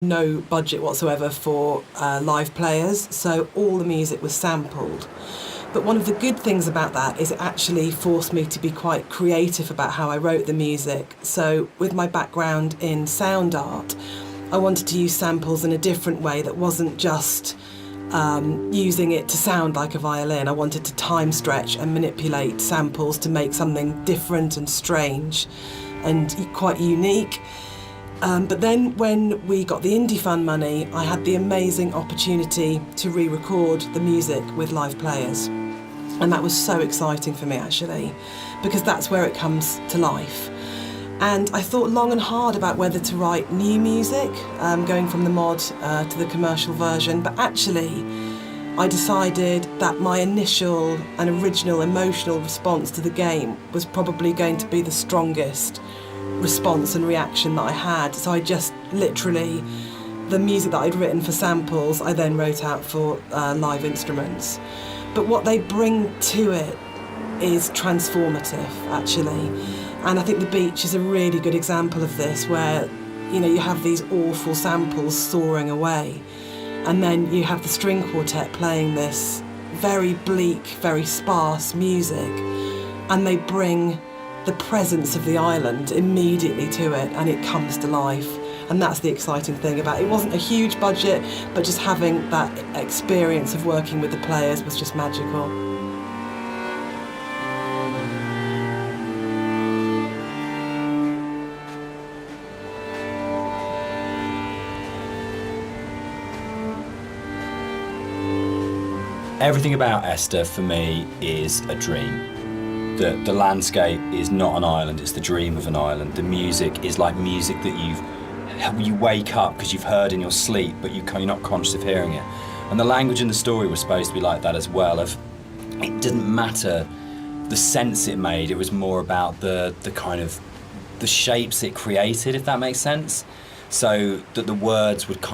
no budget whatsoever for live players, so all the music was sampled. But one of the good things about that is it actually forced me to be quite creative about how I wrote the music. So with my background in sound art, I wanted to use samples in a different way that wasn't just using it to sound like a violin. I wanted to time stretch and manipulate samples to make something different and strange and quite unique. But then when we got the Indie Fund money, I had the amazing opportunity to re-record the music with live players. And that was so exciting for me, actually, because that's where it comes to life. And I thought long and hard about whether to write new music, going from the mod to the commercial version, but actually I decided that my initial and original emotional response to the game was probably going to be the strongest response and reaction that I had. So I just literally, the music that I'd written for samples, I then wrote out for live instruments. But what they bring to it is transformative, actually. And I think The Beach is a really good example of this, where, you know, you have these awful samples soaring away, and then you have the string quartet playing this very bleak, very sparse music, and they bring the presence of the island immediately to it, and it comes to life. And that's the exciting thing about it. It wasn't a huge budget, but just having that experience of working with the players was just magical. Everything about Esther for me is a dream. The landscape is not an island, it's the dream of an island. The music is like music that you wake up because you've heard in your sleep, but you're not conscious of hearing it. And the language in the story was supposed to be like that as well. It didn't matter the sense it made, it was more about the kind of the shapes it created, if that makes sense. So that the words would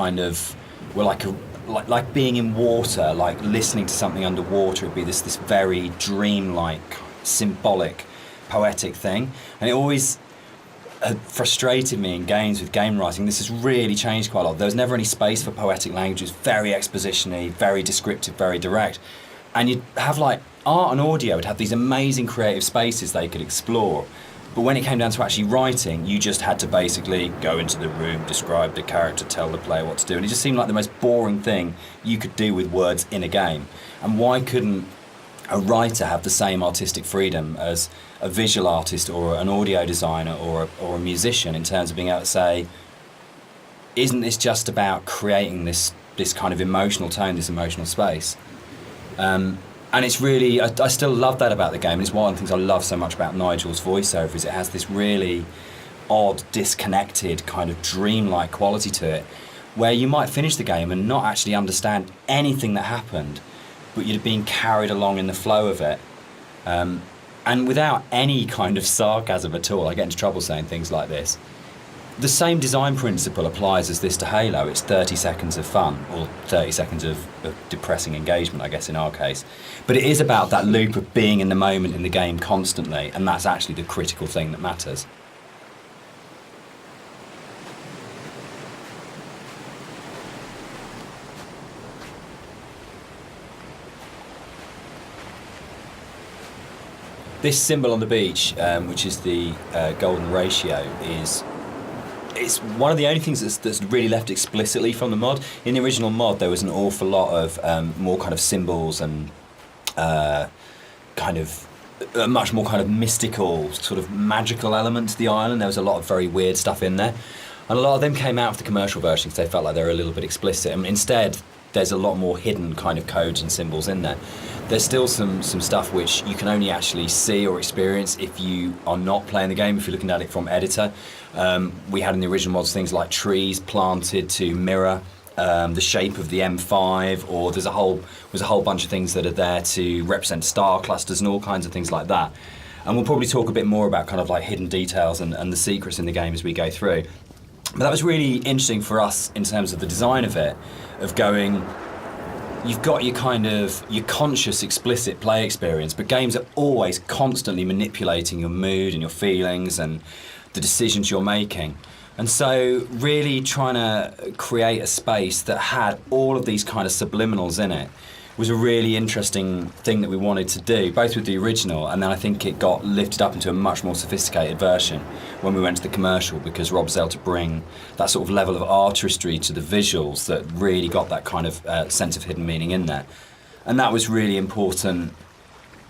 were like being in water, like listening to something underwater. It'd be this very dreamlike, symbolic, poetic thing. And it always had frustrated me in games with game writing. This has really changed quite a lot. There was never any space for poetic language. It was very exposition-y, very descriptive, very direct. And you'd have like art and audio would have these amazing creative spaces they could explore. But when it came down to actually writing, you just had to basically go into the room, describe the character, tell the player what to do. And it just seemed like the most boring thing you could do with words in a game. And why couldn't a writer have the same artistic freedom as a visual artist or an audio designer or a musician, in terms of being able to say, isn't this just about creating this kind of emotional tone, this emotional space? And it's really, I still love that about the game. And it's one of the things I love so much about Nigel's voiceover, is it has this really odd, disconnected, kind of dreamlike quality to it, where you might finish the game and not actually understand anything that happened, but you're being carried along in the flow of it. And without any kind of sarcasm at all, I get into trouble saying things like this. The same design principle applies as this to Halo. It's 30 seconds of fun, or 30 seconds of depressing engagement, I guess, in our case. But it is about that loop of being in the moment in the game constantly, and that's actually the critical thing that matters. This symbol on the beach, which is the golden ratio, it's one of the only things that's really left explicitly from the mod. In the original mod, there was an awful lot of more kind of symbols and kind of a much more kind of mystical, sort of magical element to the island. There was a lot of very weird stuff in there. And a lot of them came out of the commercial version because they felt like they were a little bit explicit. And instead, there's a lot more hidden kind of codes and symbols in there. There's still some stuff which you can only actually see or experience if you are not playing the game, if you're looking at it from editor. We had in the original mods things like trees planted to mirror the shape of the M5, or there's a whole bunch of things that are there to represent star clusters and all kinds of things like that. And we'll probably talk a bit more about kind of like hidden details and the secrets in the game as we go through. But that was really interesting for us in terms of the design of it, of going, you've got your kind of, your conscious, explicit play experience, but games are always constantly manipulating your mood and your feelings and the decisions you're making. And so really trying to create a space that had all of these kind of subliminals in it was a really interesting thing that we wanted to do, both with the original, and then I think it got lifted up into a much more sophisticated version when we went to the commercial, because Rob was able to bring that sort of level of artistry to the visuals that really got that kind of sense of hidden meaning in there. And that was really important,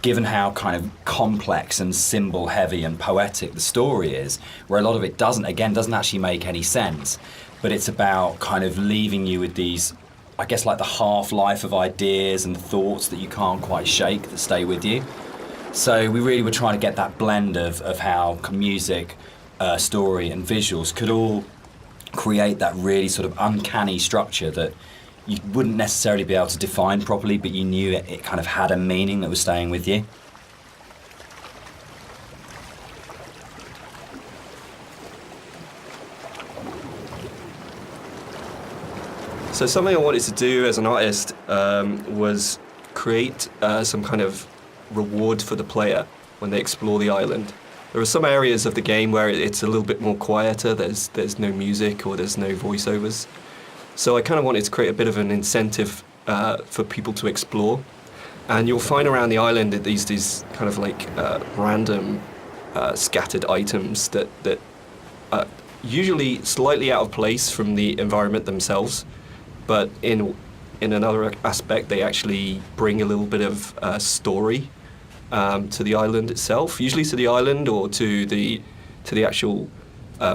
given how kind of complex and symbol heavy and poetic the story is, where a lot of it doesn't actually make any sense, but it's about kind of leaving you with these, I guess, like the half-life of ideas and thoughts that you can't quite shake, that stay with you. So we really were trying to get that blend of how music, story and visuals could all create that really sort of uncanny structure that you wouldn't necessarily be able to define properly, but you knew it kind of had a meaning that was staying with you. So something I wanted to do as an artist was create some kind of reward for the player when they explore the island. There are some areas of the game where it's a little bit more quieter, there's no music or there's no voiceovers. So I kind of wanted to create a bit of an incentive for people to explore. And you'll find around the island that these kind of like random scattered items that are usually slightly out of place from the environment themselves, but in another aspect they actually bring a little bit of story to the island itself, usually to the island or to the actual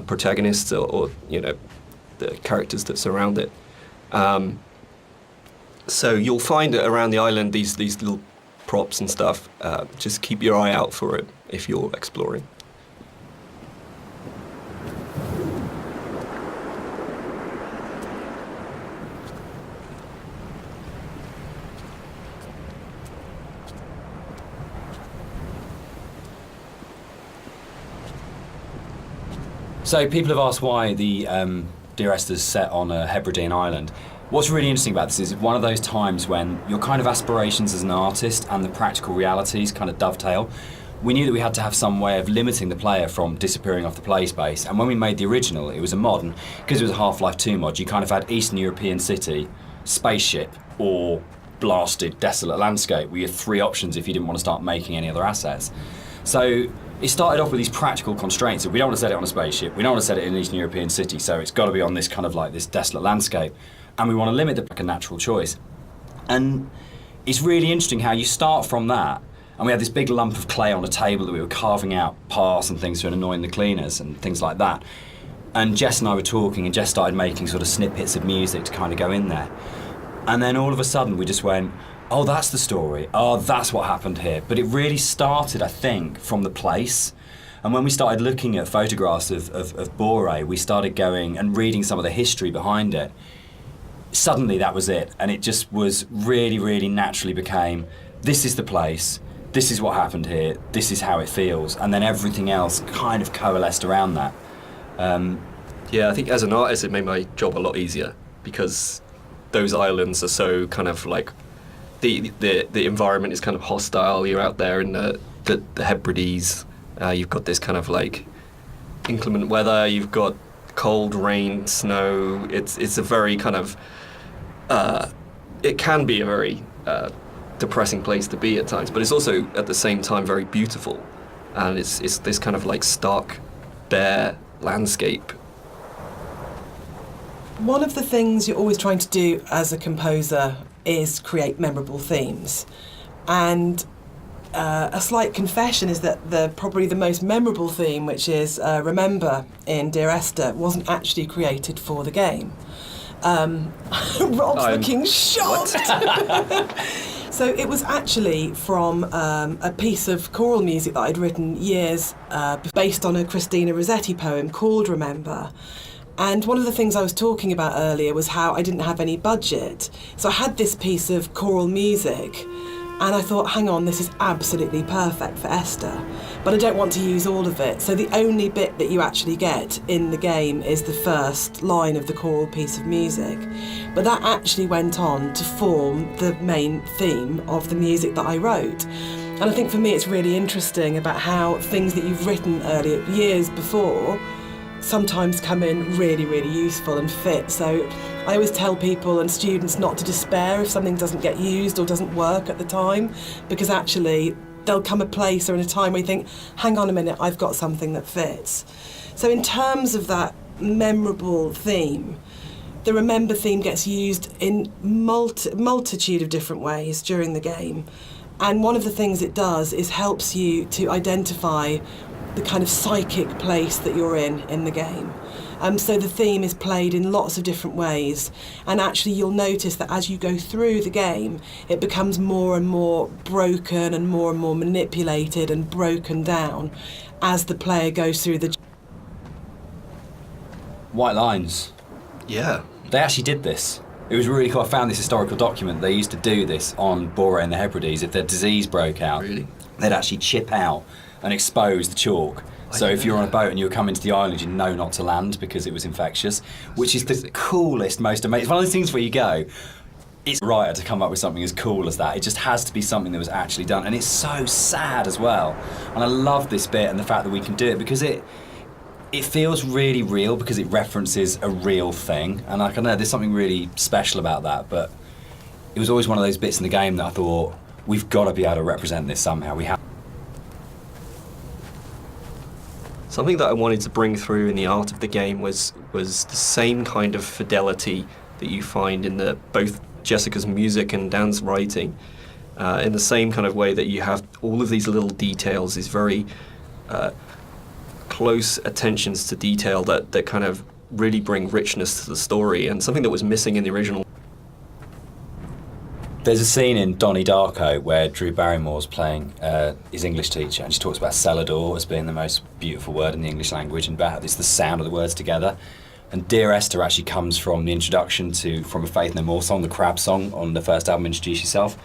protagonists or you know, the characters that surround it. So you'll find that around the island these little props and stuff. Just keep your eye out for it if you're exploring. So people have asked why the Dear Esther's set on a Hebridean island. What's really interesting about this is one of those times when your kind of aspirations as an artist and the practical realities kind of dovetail. We knew that we had to have some way of limiting the player from disappearing off the play space, and when we made the original, it was a mod, and because it was a Half-Life 2 mod, you kind of had Eastern European city, spaceship, or blasted, desolate landscape. We had three options if you didn't want to start making any other assets. So it started off with these practical constraints. We don't want to set it on a spaceship, we don't want to set it in an Eastern European city, so it's got to be on this kind of like this desolate landscape. And we want to limit the like a natural choice. And it's really interesting how you start from that, and we had this big lump of clay on a table that we were carving out paths and things to annoying the cleaners and things like that. And Jess and I were talking, and Jess started making sort of snippets of music to kind of go in there. And then all of a sudden we just went, oh, that's the story. Oh, that's what happened here. But it really started, I think, from the place. And when we started looking at photographs of Bore, we started going and reading some of the history behind it. Suddenly that was it. And it just was really, really naturally became, this is the place, this is what happened here, this is how it feels. And then everything else kind of coalesced around that. Yeah, I think as an artist it made my job a lot easier, because those islands are so kind of like, the environment is kind of hostile. You're out there in the Hebrides. You've got this kind of like inclement weather. You've got cold, rain, snow. It's a very kind of it can be a very depressing place to be at times, but it's also at the same time very beautiful, and it's this kind of like stark, bare landscape. One of the things you're always trying to do as a composer is create memorable themes. And a slight confession is that probably the most memorable theme, which is Remember in Dear Esther, wasn't actually created for the game. Rob's looking shocked. So it was actually from a piece of choral music that I'd written years based on a Christina Rossetti poem called Remember. And one of the things I was talking about earlier was how I didn't have any budget. So I had this piece of choral music, and I thought, hang on, this is absolutely perfect for Esther, but I don't want to use all of it. So the only bit that you actually get in the game is the first line of the choral piece of music. But that actually went on to form the main theme of the music that I wrote. And I think for me it's really interesting about how things that you've written earlier, years before, sometimes come in really, really useful and fit. So I always tell people and students not to despair if something doesn't get used or doesn't work at the time, because actually there'll come a place or in a time where you think, hang on a minute, I've got something that fits. So in terms of that memorable theme, the Remember theme gets used in multitude of different ways during the game. And one of the things it does is helps you to identify the kind of psychic place that you're in the game. So the theme is played in lots of different ways, and actually you'll notice that as you go through the game, it becomes more and more broken and more manipulated and broken down as the player goes through the... White lines. Yeah. They actually did this. It was really cool. I found this historical document. They used to do this on Bore and the Hebrides. If their disease broke out, Really? they'd actually chip out and expose the chalk. So if you're on a boat and you were coming to the island, you know not to land because it was infectious, which is the coolest, most amazing. It's one of those things where you go, it's right to come up with something as cool as that. It just has to be something that was actually done. And it's so sad as well. And I love this bit and the fact that we can do it because it feels really real because it references a real thing. And I don't know, there's something really special about that. But it was always one of those bits in the game that I thought, we've got to be able to represent this somehow. We have. Something that I wanted to bring through in the art of the game was the same kind of fidelity that you find in both Jessica's music and Dan's writing. In the same kind of way that you have all of these little details, these very close attentions to detail that kind of really bring richness to the story, and something that was missing in the original. There's a scene in Donnie Darko where Drew Barrymore's playing his English teacher, and she talks about Celador as being the most beautiful word in the English language, and about it's the sound of the words together. And Dear Esther actually comes from the introduction to From a Faith No More song, the Crab song on the first album, Introduce Yourself.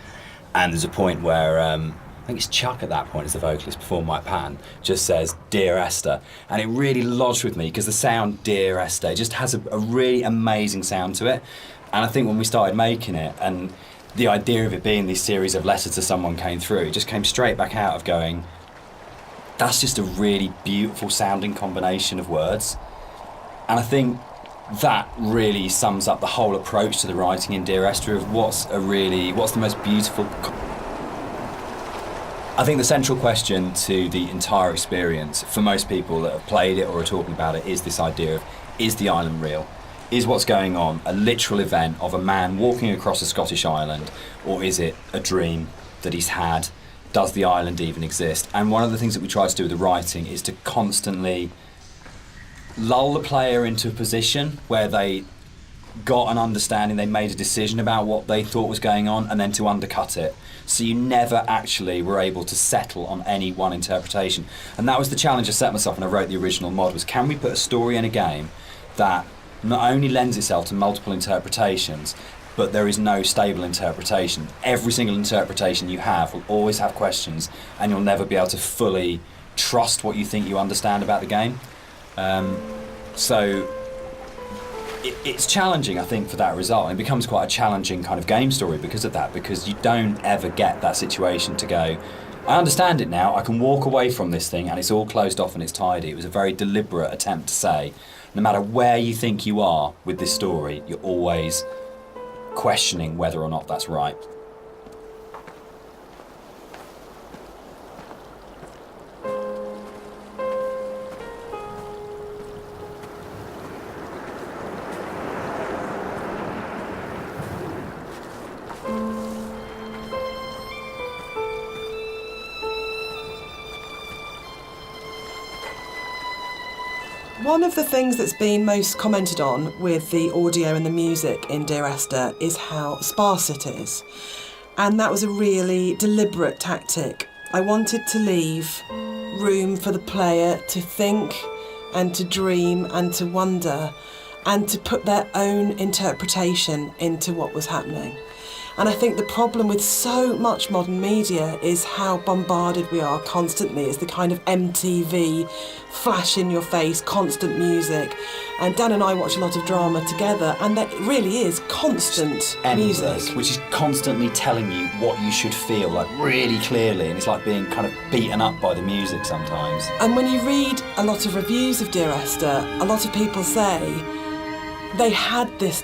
And there's a point where, I think it's Chuck at that point, as the vocalist before Mike Patton, just says, Dear Esther. And it really lodged with me because the sound Dear Esther, it just has a really amazing sound to it. And I think when we started making it, and the idea of it being this series of letters to someone came through, it just came straight back out of going, that's just a really beautiful sounding combination of words. And I think that really sums up the whole approach to the writing in Dear Esther of what's the most beautiful. I think the central question to the entire experience for most people that have played it or are talking about it is this idea of, is the island real? Is what's going on a literal event of a man walking across a Scottish island, or is it a dream that he's had? Does the island even exist? And one of the things that we try to do with the writing is to constantly lull the player into a position where they got an understanding, they made a decision about what they thought was going on, and then to undercut it. So you never actually were able to settle on any one interpretation. And that was the challenge I set myself when I wrote the original mod, was can we put a story in a game that not only lends itself to multiple interpretations, but there is no stable interpretation. Every single interpretation you have will always have questions, and you'll never be able to fully trust what you think you understand about the game. So it's challenging, I think, for that result. And it becomes quite a challenging kind of game story because of that, because you don't ever get that situation to go, I understand it now, I can walk away from this thing and it's all closed off and it's tidy. It was a very deliberate attempt to say, no matter where you think you are with this story, you're always questioning whether or not that's right. One of the things that's been most commented on with the audio and the music in Dear Esther is how sparse it is. And that was a really deliberate tactic. I wanted to leave room for the player to think and to dream and to wonder and to put their own interpretation into what was happening. And I think the problem with so much modern media is how bombarded we are constantly. It's the kind of MTV, flash in your face, constant music. And Dan and I watch a lot of drama together, and that really is constant Endless, music. which is constantly telling you what you should feel, like really clearly, and it's like being kind of beaten up by the music sometimes. And when you read a lot of reviews of Dear Esther, a lot of people say they had this